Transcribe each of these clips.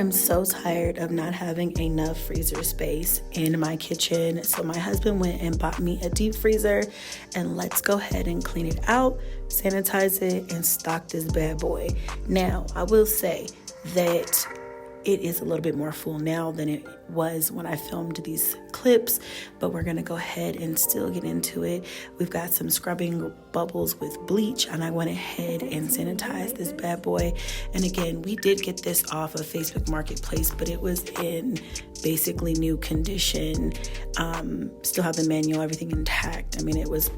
am so tired of not having enough freezer space in my kitchen. So my husband went and bought me a deep freezer, and let's go ahead and clean it out, sanitize it, and stock this bad boy. Now, I will say that it is a little bit more full now than it was when I filmed these clips, but we're gonna go ahead and still get into it. We've got some scrubbing bubbles with bleach, and I went ahead and sanitized this bad boy. And again, we did get this off of Facebook Marketplace, but it was in basically new condition. Still have the manual, everything intact. I mean, it was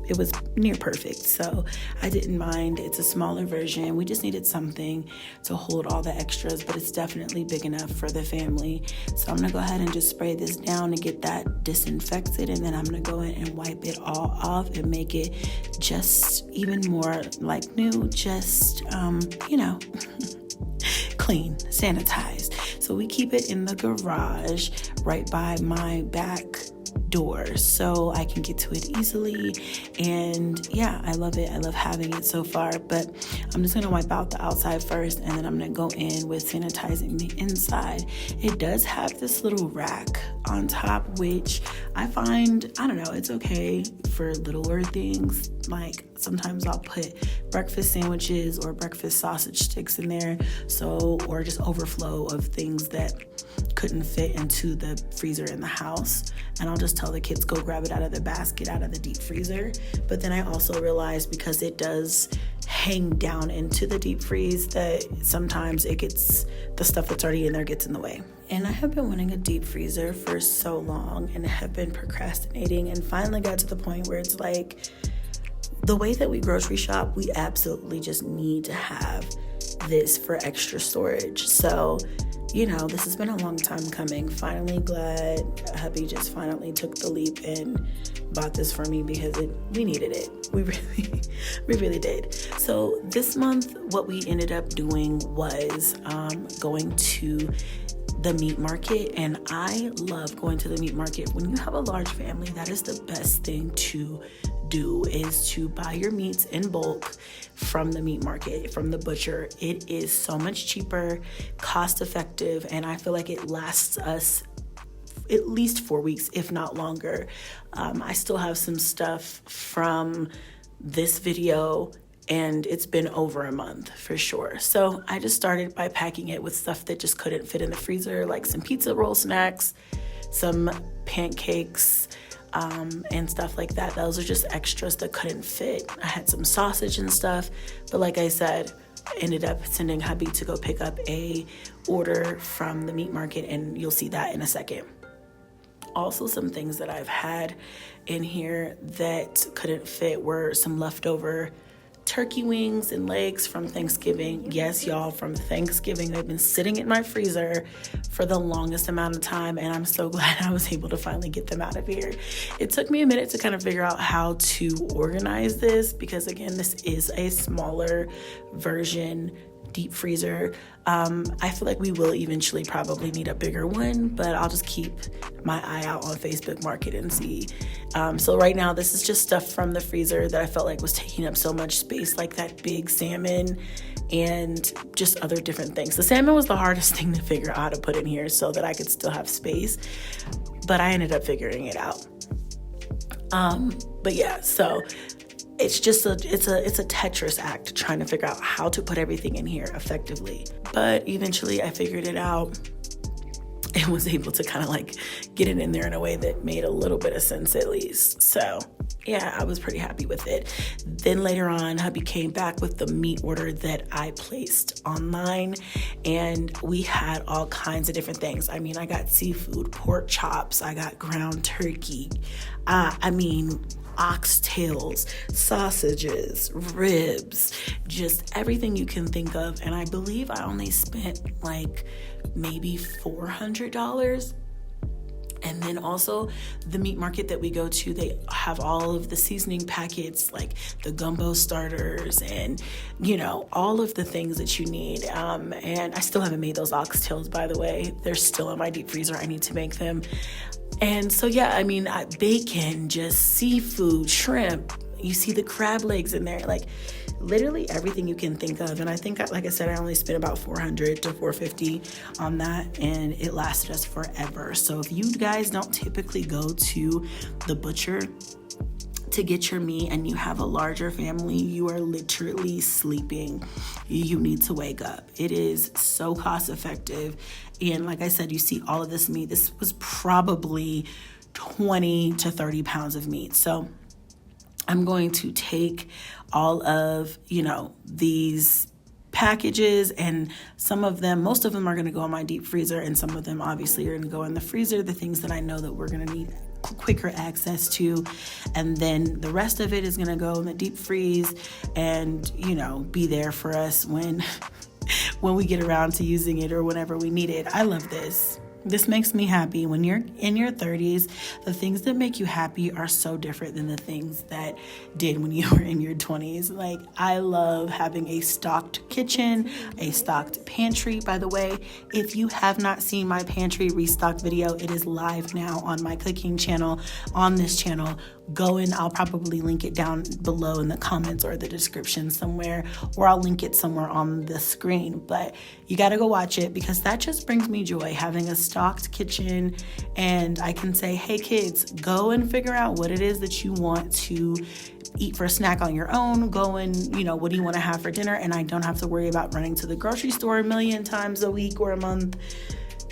near perfect, so I didn't mind. It's a smaller version. We just needed something to hold all the extras, but it's definitely big enough for the family. So I'm gonna go ahead and just spray this down to get that disinfected, and then I'm gonna go in and wipe it all off and make it just even more like new, just clean, sanitized. So we keep it in the garage right by my back door so I can get to it easily. And yeah, I love it. I love having it so far, but I'm just gonna wipe out the outside first, and then I'm gonna go in with sanitizing the inside. It does have this little rack on top, which I find, I don't know, it's okay for littler things. Like sometimes I'll put breakfast sandwiches or breakfast sausage sticks in there, or just overflow of things that couldn't fit into the freezer in the house, and I'll just tell the kids go grab it out of the basket, out of the deep freezer. But then I also realized, because it does hang down into the deep freeze, that sometimes the stuff that's already in there gets in the way. And I have been wanting a deep freezer for so long and have been procrastinating, and finally got to the point where it's like, the way that we grocery shop, we absolutely just need to have this for extra storage. So this has been a long time coming. Finally glad hubby just finally took the leap and bought this for me, because we needed it. We really did. So this month, what we ended up doing was going to the meat market, and I love going to the meat market. When you have a large family, that is the best thing to do, is to buy your meats in bulk from the meat market, from the butcher. It is so much cheaper, cost effective, and I feel like it lasts us at least 4 weeks, if not longer. I still have some stuff from this video, and it's been over a month for sure. So I just started by packing it with stuff that just couldn't fit in the freezer, like some pizza roll snacks, some pancakes, and stuff like that. Those are just extras that couldn't fit. I had some sausage and stuff, but like I said, ended up sending hubby to go pick up a order from the meat market, and you'll see that in a second. Also, some things that I've had in here that couldn't fit were some leftover turkey wings and legs from Thanksgiving. Yes, y'all, from Thanksgiving. They've been sitting in my freezer for the longest amount of time, and I'm so glad I was able to finally get them out of here. It took me a minute to kind of figure out how to organize this, because again, this is a smaller version deep freezer. I feel like we will eventually probably need a bigger one, but I'll just keep my eye out on Facebook Market and see. So right now, this is just stuff from the freezer that I felt like was taking up so much space, like that big salmon and just other different things. The salmon was the hardest thing to figure out how to put in here so that I could still have space, but I ended up figuring it out. But yeah, so it's just it's a Tetris act trying to figure out how to put everything in here effectively. But eventually I figured it out and was able to kind of like get it in there in a way that made a little bit of sense at least. So yeah, I was pretty happy with it. Then later on, hubby came back with the meat order that I placed online, and we had all kinds of different things. I mean, I got seafood, pork chops, I got ground turkey, oxtails, sausages, ribs, just everything you can think of. And I believe I only spent like maybe $400. And then also the meat market that we go to, they have all of the seasoning packets, like the gumbo starters and, all of the things that you need. And I still haven't made those oxtails, by the way. They're still in my deep freezer. I need to make them. And so, yeah, bacon, just seafood, shrimp. You see the crab legs in there. Like, literally everything you can think of. And I think, like I said, I only spent about $400 to $450 on that, and it lasted us forever. So if you guys don't typically go to the butcher to get your meat and you have a larger family, you are literally sleeping. You need to wake up. It is so cost effective. And like I said, you see all of this meat. This was probably 20 to 30 pounds of meat. So I'm going to take all of, these packages, and most of them are going to go in my deep freezer, and some of them obviously are going to go in the freezer, the things that I know that we're going to need quicker access to, and then the rest of it is going to go in the deep freeze and be there for us when we get around to using it or whenever we need it. I love this. This makes me happy. When you're in your 30s, the things that make you happy are so different than the things that did when you were in your 20s. Like, I love having a stocked kitchen, a stocked pantry. By the way, if you have not seen my pantry restock video, it is live now on my cooking channel, on this channel. Go in, I'll probably link it down below in the comments or the description somewhere, or I'll link it somewhere on the screen. But you got to go watch it, because that just brings me joy, having a stocked kitchen, and I can say, hey kids, go and figure out what it is that you want to eat for a snack on your own. Go and, what do you want to have for dinner? And I don't have to worry about running to the grocery store a million times a week or a month.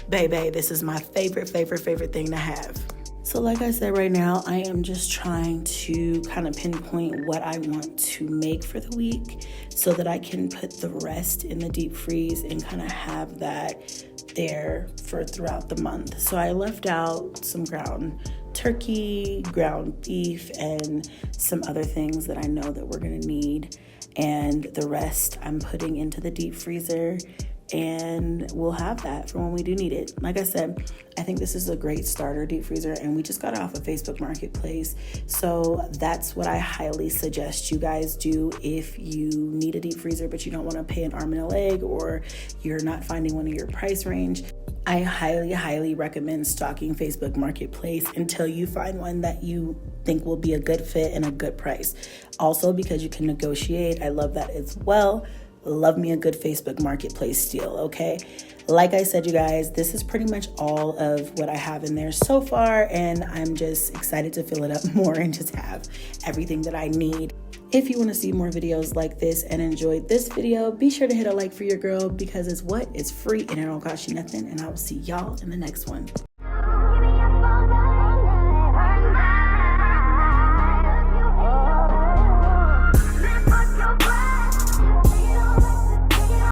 Baby, this is my favorite thing to have. So like I said, right now, I am just trying to kind of pinpoint what I want to make for the week so that I can put the rest in the deep freeze and kind of have that there for throughout the month. So I left out some ground turkey, ground beef, and some other things that I know that we're going to need. And the rest I'm putting into the deep freezer, and we'll have that for when we do need it. Like I said, I think this is a great starter deep freezer, and we just got it off of Facebook Marketplace. So that's what I highly suggest you guys do if you need a deep freezer, but you don't want to pay an arm and a leg, or you're not finding one in your price range. I highly recommend stocking Facebook Marketplace until you find one that you think will be a good fit and a good price. Also, because you can negotiate, I love that as well. Love me a good Facebook Marketplace deal, okay? Like I said, you guys, this is pretty much all of what I have in there so far, and I'm just excited to fill it up more and just have everything that I need. If you want to see more videos like this and enjoyed this video, be sure to hit a like for your girl, because it's free and it don't cost you nothing, and I will see y'all in the next one.